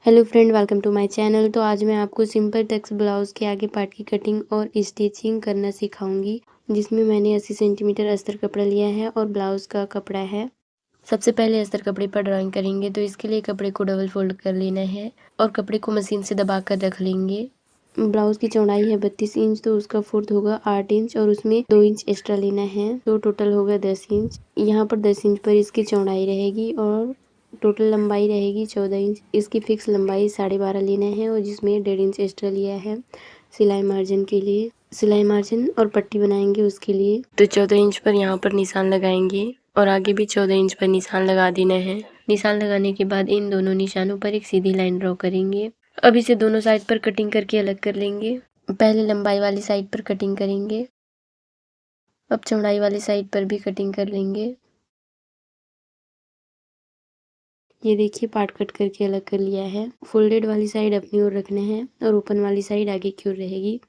Hello friend, welcome to my channel. तो आज मैं आपको सिंपल टक्स ब्लाउज़ के आगे पार्ट की कटिंग और स्टिचिंग करना सिखाऊंगी, जिसमें मैंने 80 सेंटीमीटर अस्तर कपड़ा लिया है और ब्लाउज़ का कपड़ा है। सबसे पहले अस्तर कपड़े पर ड्राइंग करेंगे, तो इसके लिए कपड़े को डबल फोल्ड कर लेना है और कपड़े को मशीन से दबा कर रख लेंगे। ब्लाउज़ की चौड़ाई है 32 इंच, तो उसका फोर्थ होगा 8 इंच और उसमें 2 इंच एक्स्ट्रा लेना है, तो टोटल होगा 10 इंच। यहाँ पर 10 इंच पर इसकी चौड़ाई रहेगी और टोटल लंबाई रहेगी 14 इंच। इसकी फिक्स लंबाई 12.5 लेना है और जिसमें 1.5 इंच एक्स्ट्रा लिया है सिलाई मार्जिन के लिए। सिलाई मार्जिन और पट्टी बनाएंगे उसके लिए, तो 14 इंच पर यहाँ पर निशान लगाएंगे और आगे भी 14 इंच पर निशान लगा देना है। निशान लगाने के बाद इन दोनों निशानों पर एक सीधी लाइन ड्रॉ करेंगे। अब इसे दोनों साइड पर कटिंग करके अलग कर लेंगे। पहले लंबाई वाली साइड पर कटिंग करेंगे, अब चौड़ाई वाली साइड पर भी कटिंग कर लेंगे। ये देखिए, पार्ट कट करके अलग कर लिया है। फोल्डेड वाली साइड अपनी ओर रखना है और ओपन वाली साइड आगे की ओर रहेगी।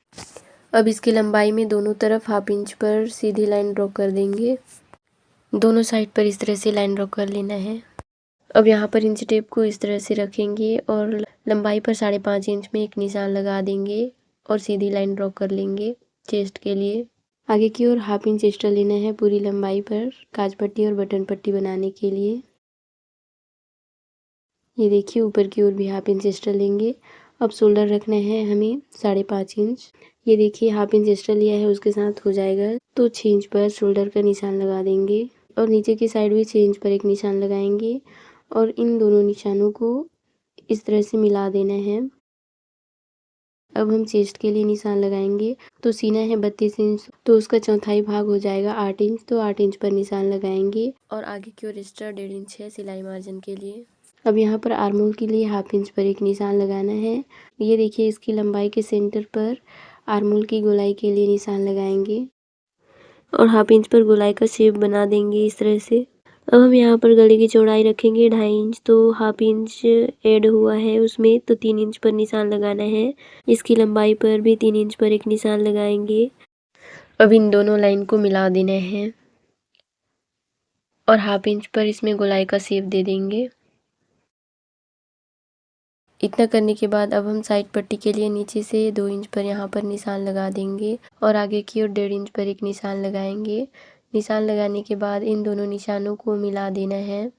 अब इसकी लंबाई में दोनों तरफ हाफ इंच पर सीधी लाइन ड्रॉ कर देंगे। दोनों साइड पर इस तरह से लाइन ड्रॉ कर लेना है। अब यहाँ पर इंच टेप को इस तरह से रखेंगे और लंबाई पर 5.5 इंच में एक निशान लगा देंगे और सीधी लाइन ड्रॉ कर लेंगे चेस्ट के लिए। आगे की ओर हाफ इंच एक्स्ट्रा लेना है पूरी लंबाई पर काज पट्टी और बटन पट्टी बनाने के लिए। ये देखिए, ऊपर की ओर भी हाफ इंच एक्स्ट्रा लेंगे। अब शोल्डर रखना है हमें 5.5 इंच। ये देखिए, हाफ इंच एक्स्ट्रा लिया है, उसके साथ हो जाएगा तो 6 इंच पर शोल्डर का निशान लगा देंगे और नीचे की साइड भी 6 इंच पर एक निशान लगाएंगे और इन दोनों निशानों को इस तरह से मिला देना है। अब हम चेस्ट के लिए निशान लगाएंगे, तो सीना है 32 इंच, तो उसका चौथाई भाग हो जाएगा 8 इंच, तो 8 इंच पर निशान लगाएंगे और आगे की ओर एक्स्ट्रा 1.5 इंच है सिलाई मार्जिन के लिए। अब यहाँ पर आर्म होल के लिए हाफ इंच पर एक निशान लगाना है। ये देखिए, इसकी लंबाई के सेंटर पर आर्म होल की गोलाई के लिए निशान लगाएंगे और हाफ इंच पर गोलाई का शेप बना देंगे इस तरह से। अब हम यहाँ पर गले की चौड़ाई रखेंगे 2.5 इंच, तो हाफ इंच ऐड हुआ है उसमें, तो 3 इंच पर निशान लगाना है। इसकी लंबाई पर भी 3 इंच पर एक निशान लगाएंगे। अब इन दोनों लाइन को मिला देना है और हाफ इंच पर इसमें गोलाई का शेप दे देंगे। इतना करने के बाद अब हम साइड पट्टी के लिए नीचे से 2 इंच पर यहाँ पर निशान लगा देंगे और आगे की ओर 1.5 इंच पर एक निशान लगाएंगे। निशान लगाने के बाद इन दोनों निशानों को मिला देना है।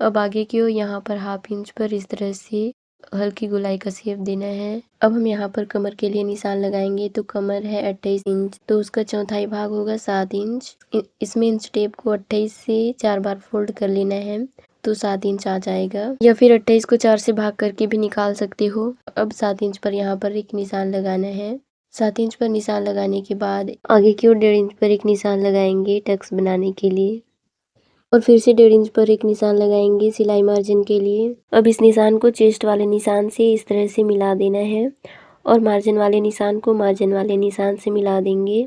अब आगे की ओर यहाँ पर हाफ इंच पर इस तरह से हल्की गोलाई का शेप देना है। अब हम यहाँ पर कमर के लिए निशान लगाएंगे, तो कमर है 28 इंच, तो उसका चौथाई भाग होगा 7 इंच। इसमें इंच टेप को 28 से 4 बार फोल्ड कर लेना है, तो 7 इंच आ जाएगा, या फिर 28 को 4 से भाग करके भी निकाल सकते हो। अब 7 इंच पर यहाँ पर एक निशान लगाना है। 7 इंच पर निशान लगाने के बाद आगे की ओर 1.5 इंच पर एक निशान लगाएंगे टक्स बनाने के लिए और फिर से 1.5 इंच पर एक निशान लगाएंगे सिलाई मार्जिन के लिए। अब इस निशान को चेस्ट वाले निशान से इस तरह से मिला देना है और मार्जिन वाले निशान को मार्जिन वाले निशान से मिला देंगे।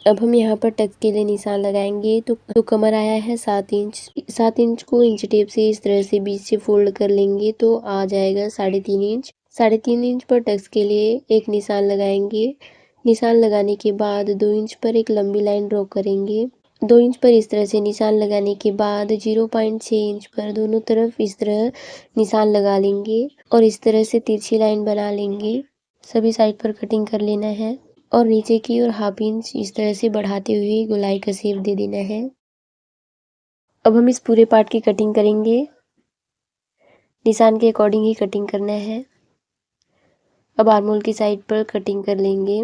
अब हम यहाँ पर टक्स के लिए निशान लगाएंगे, तो कमर आया है 7 इंच। 7 इंच को इंच टेप से इस तरह से बीच से फोल्ड कर लेंगे, तो आ जाएगा 3.5 इंच। 3.5 इंच पर टक्स के लिए एक निशान लगाएंगे। निशान लगाने के बाद 2 इंच पर एक लंबी लाइन ड्रॉ करेंगे। 2 इंच पर इस तरह से निशान लगाने के बाद 0.6 इंच पर दोनों तरफ इस तरह निशान लगा लेंगे और इस तरह से तिरछी लाइन बना लेंगे। सभी साइड पर कटिंग कर लेना है और नीचे की ओर हाफ इंच इस तरह से बढ़ाते हुए गोलाई का शेप दे देना है। अब हम इस पूरे पार्ट की कटिंग करेंगे। निशान के अकॉर्डिंग ही कटिंग करना है। अब आर्म होल की साइड पर कटिंग कर लेंगे।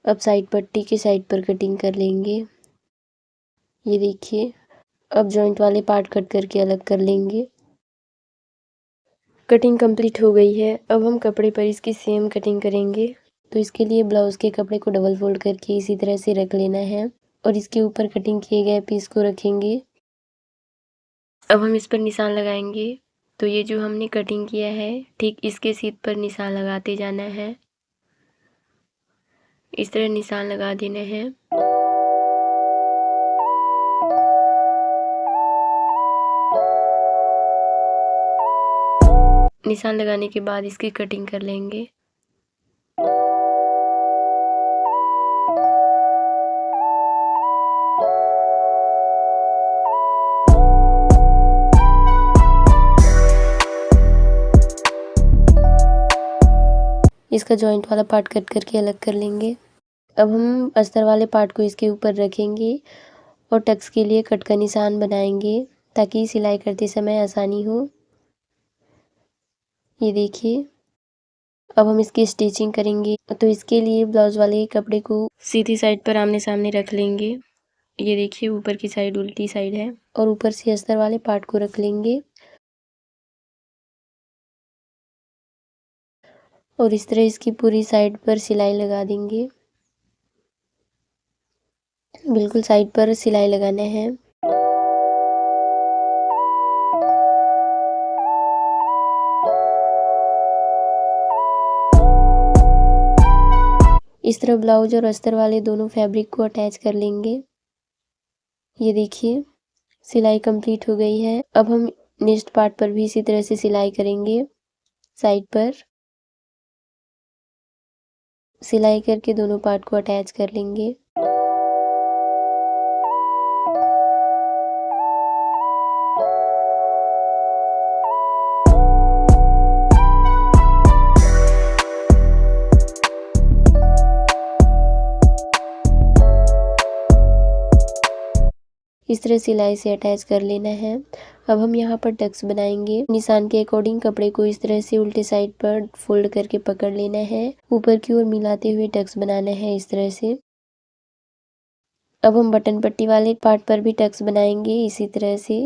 अब साइड पट्टी के साइड पर कटिंग कर लेंगे। ये देखिए, अब जॉइंट वाले पार्ट कट करके अलग कर लेंगे। कटिंग कंप्लीट हो गई है। अब हम कपड़े पर इसकी सेम कटिंग करेंगे, तो इसके लिए ब्लाउज के कपड़े को डबल फोल्ड करके इसी तरह से रख लेना है और इसके ऊपर कटिंग किए गए पीस को रखेंगे। अब हम इस पर निशान लगाएंगे, तो ये जो हमने कटिंग किया है ठीक इसके सीध पर निशान लगाते जाना है। इस तरह निशान लगा देना है। निशान लगाने के बाद इसकी कटिंग कर लेंगे। इसका जॉइंट वाला पार्ट कट करके अलग कर लेंगे। अब हम अस्तर वाले पार्ट को इसके ऊपर रखेंगे और टक्स के लिए कट का निशान बनाएंगे ताकि सिलाई करते समय आसानी हो। ये देखिए, अब हम इसकी स्टिचिंग करेंगे। तो इसके लिए ब्लाउज वाले कपड़े को सीधी साइड पर आमने सामने रख लेंगे। ये देखिए, ऊपर की साइड उल्टी साइड है और ऊपर से अस्तर वाले पार्ट को रख लेंगे और इस तरह इसकी पूरी साइड पर सिलाई लगा देंगे। बिल्कुल साइड पर सिलाई लगाना है। इस तरह ब्लाउज और अस्तर वाले दोनों फैब्रिक को अटैच कर लेंगे। ये देखिए, सिलाई कंप्लीट हो गई है। अब हम नेक्स्ट पार्ट पर भी इसी तरह से सिलाई करेंगे। साइड पर सिलाई करके दोनों पार्ट को अटैच कर लेंगे। इस तरह सिलाई से अटैच कर लेना है। अब हम यहाँ पर टक्स बनाएंगे। निशान के अकॉर्डिंग कपड़े को इस तरह से उल्टे साइड पर फोल्ड करके पकड़ लेना है। ऊपर की ओर मिलाते हुए टक्स बनाना है इस तरह से। अब हम बटन पट्टी वाले पार्ट पर भी टक्स बनाएंगे इसी तरह से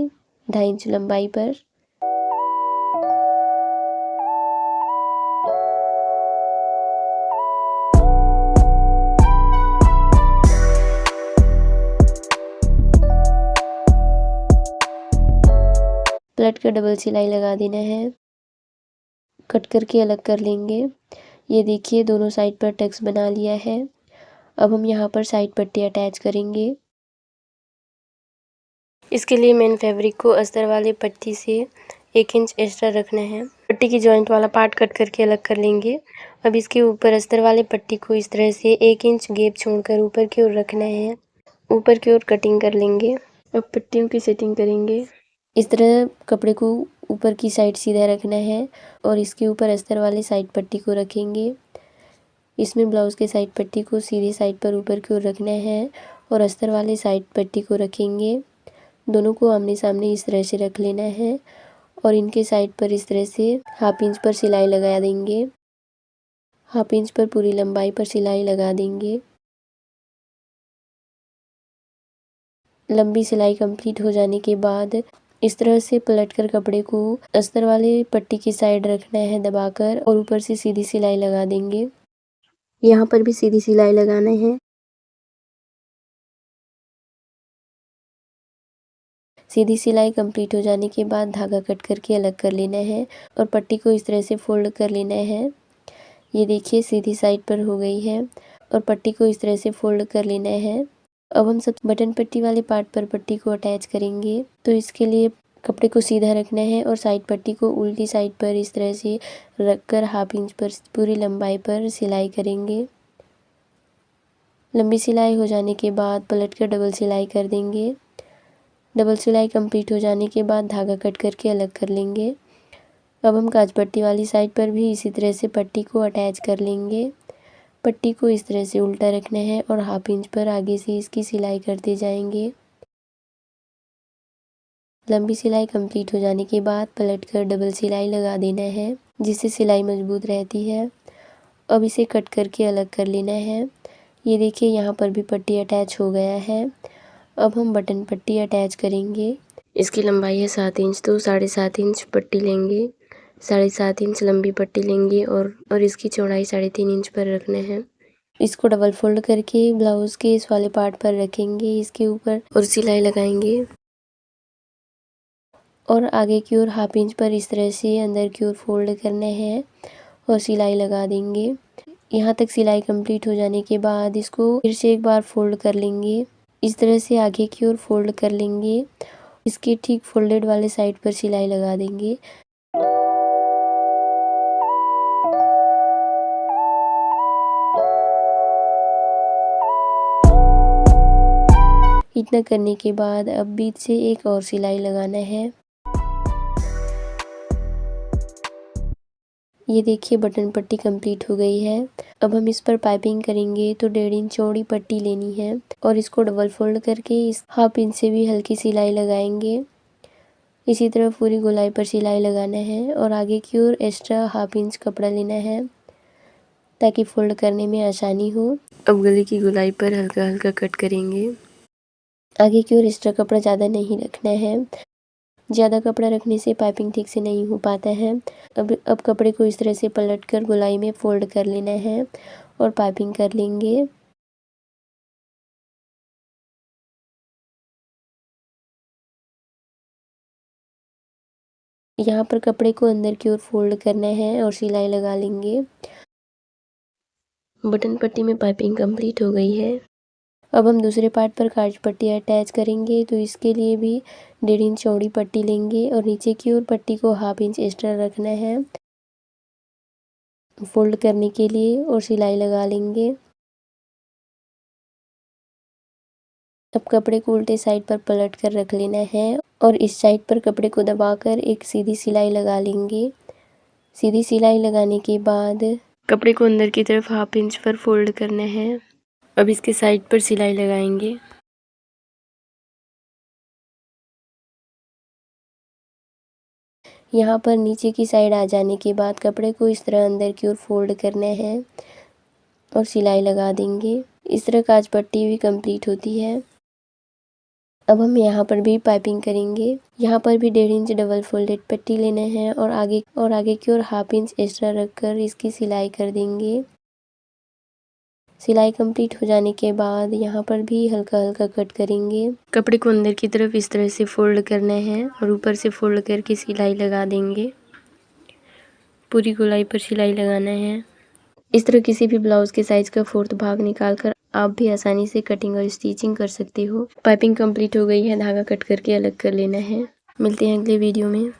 2.5 इंच लंबाई पर। पलट कर डबल सिलाई लगा देना है। कट करके अलग कर लेंगे। ये देखिए, दोनों साइड पर टक्स बना लिया है। अब हम यहाँ पर साइड पट्टी अटैच करेंगे। इसके लिए मेन फैब्रिक को अस्तर वाले पट्टी से 1 इंच एक्स्ट्रा रखना है। पट्टी की जॉइंट वाला पार्ट कट करके अलग कर लेंगे। अब इसके ऊपर अस्तर वाले पट्टी को इस तरह से 1 इंच गैप छोड़कर ऊपर की ओर रखना है। ऊपर की ओर कटिंग कर लेंगे। अब पट्टियों की सेटिंग करेंगे। इस तरह कपड़े को ऊपर की साइड सीधा रखना है और इसके ऊपर अस्तर वाली साइड पट्टी को रखेंगे। इसमें ब्लाउज के साइड पट्टी को सीधी साइड पर ऊपर की ओर रखना है और अस्तर वाली साइड पट्टी को रखेंगे। दोनों को आमने सामने इस तरह से रख लेना है और इनके साइड पर इस तरह से 1/2 इंच पर सिलाई लगा देंगे। 1/2 इंच पर पूरी लंबाई पर सिलाई लगा देंगे। लंबी सिलाई कंप्लीट हो जाने के बाद इस तरह से पलटकर कपड़े को अस्तर वाले पट्टी की साइड रखना है दबाकर और ऊपर से सीधी सिलाई लगा देंगे। यहाँ पर भी सीधी सिलाई लगाना है। सीधी सिलाई कंप्लीट हो जाने के बाद धागा कट करके अलग कर लेना है और पट्टी को इस तरह से फोल्ड कर लेना है। ये देखिए, सीधी साइड पर हो गई है और पट्टी को इस तरह से फोल्ड कर लेना है। अब हम सब बटन पट्टी वाले पार्ट पर पट्टी को अटैच करेंगे। तो इसके लिए कपड़े को सीधा रखना है और साइड पट्टी को उल्टी साइड पर इस तरह से रखकर 1/2 इंच पर पूरी लंबाई पर सिलाई करेंगे। लंबी सिलाई हो जाने के बाद पलट कर डबल सिलाई कर देंगे। डबल सिलाई कंप्लीट हो जाने के बाद धागा कट करके अलग कर लेंगे। अब हम काज पट्टी वाली साइड पर भी इसी तरह से पट्टी को अटैच कर लेंगे। पट्टी को इस तरह से उल्टा रखना है और 1/2 इंच पर आगे से इसकी सिलाई करते जाएंगे। लंबी सिलाई कंप्लीट हो जाने के बाद पलटकर डबल सिलाई लगा देना है जिससे सिलाई मजबूत रहती है। अब इसे कट करके अलग कर लेना है। ये देखिए, यहाँ पर भी पट्टी अटैच हो गया है। अब हम बटन पट्टी अटैच करेंगे। इसकी लंबाई है 7 इंच, तो 7.5 इंच पट्टी लेंगे। 7.5 इंच लंबी पट्टी लेंगे और इसकी चौड़ाई 3.5 इंच पर रखना है। इसको डबल फोल्ड करके ब्लाउज के इस वाले पार्ट पर रखेंगे इसके ऊपर और सिलाई लगाएंगे और आगे की ओर 1/2 इंच पर इस तरह से अंदर की ओर फोल्ड करना है और सिलाई लगा देंगे। यहाँ तक सिलाई कंप्लीट हो जाने के बाद इसको फिर से एक बार फोल्ड कर लेंगे। इस तरह से आगे की ओर फोल्ड कर लेंगे। इसके ठीक फोल्डेड वाले साइड पर सिलाई लगा देंगे। इतना करने के बाद अब बीच से एक और सिलाई लगाना है। ये देखिए बटन पट्टी कंप्लीट हो गई है। अब हम इस पर पाइपिंग करेंगे तो 1.5 इंच चौड़ी पट्टी लेनी है और इसको डबल फोल्ड करके इस 1/2 इंच से भी हल्की सिलाई लगाएंगे। इसी तरह पूरी गोलाई पर सिलाई लगाना है और आगे की ओर एक्स्ट्रा 1/2 इंच कपड़ा लेना है ताकि फोल्ड करने में आसानी हो। अब गले की गोलाई पर हल्का हल्का कट करेंगे। आगे की ओर एक्स्ट्रा कपड़ा ज़्यादा नहीं रखना है। ज़्यादा कपड़ा रखने से पाइपिंग ठीक से नहीं हो पाता है। अब कपड़े को इस तरह से पलटकर गोलाई में फोल्ड कर लेना है और पाइपिंग कर लेंगे। यहाँ पर कपड़े को अंदर की ओर फोल्ड करना है और सिलाई लगा लेंगे। बटन पट्टी में पाइपिंग कंप्लीट हो गई है। अब हम दूसरे पार्ट पर काज पट्टी अटैच करेंगे तो इसके लिए भी 1.5 इंच चौड़ी पट्टी लेंगे और नीचे की ओर पट्टी को 1/2 इंच एक्स्ट्रा रखना है फोल्ड करने के लिए और सिलाई लगा लेंगे। अब कपड़े को उल्टे साइड पर पलट कर रख लेना है और इस साइड पर कपड़े को दबाकर एक सीधी सिलाई लगा लेंगे। सीधी सिलाई लगाने के बाद कपड़े को अंदर की तरफ 1/2 इंच पर फोल्ड करना है। अब इसके साइड पर सिलाई लगाएंगे। यहाँ पर नीचे की साइड आ जाने के बाद कपड़े को इस तरह अंदर की ओर फोल्ड करना है और सिलाई लगा देंगे। इस तरह काज पट्टी भी कंप्लीट होती है। अब हम यहाँ पर भी पाइपिंग करेंगे। यहाँ पर भी 1.5 इंच डबल फोल्डेड पट्टी लेना है और आगे की ओर 1/2 इंच एक्स्ट्रा रखकर इसकी सिलाई कर देंगे। सिलाई कंप्लीट हो जाने के बाद यहाँ पर भी हल्का हल्का कट करेंगे। कपड़े को अंदर की तरफ इस तरह से फोल्ड करना है और ऊपर से फोल्ड करके सिलाई लगा देंगे। पूरी गोलाई पर सिलाई लगाना है। इस तरह किसी भी ब्लाउज के साइज का 4th भाग निकालकर आप भी आसानी से कटिंग और स्टिचिंग कर सकते हो। पाइपिंग कंप्लीट हो गई है, धागा कट करके अलग कर लेना है। मिलते हैं अगले वीडियो में।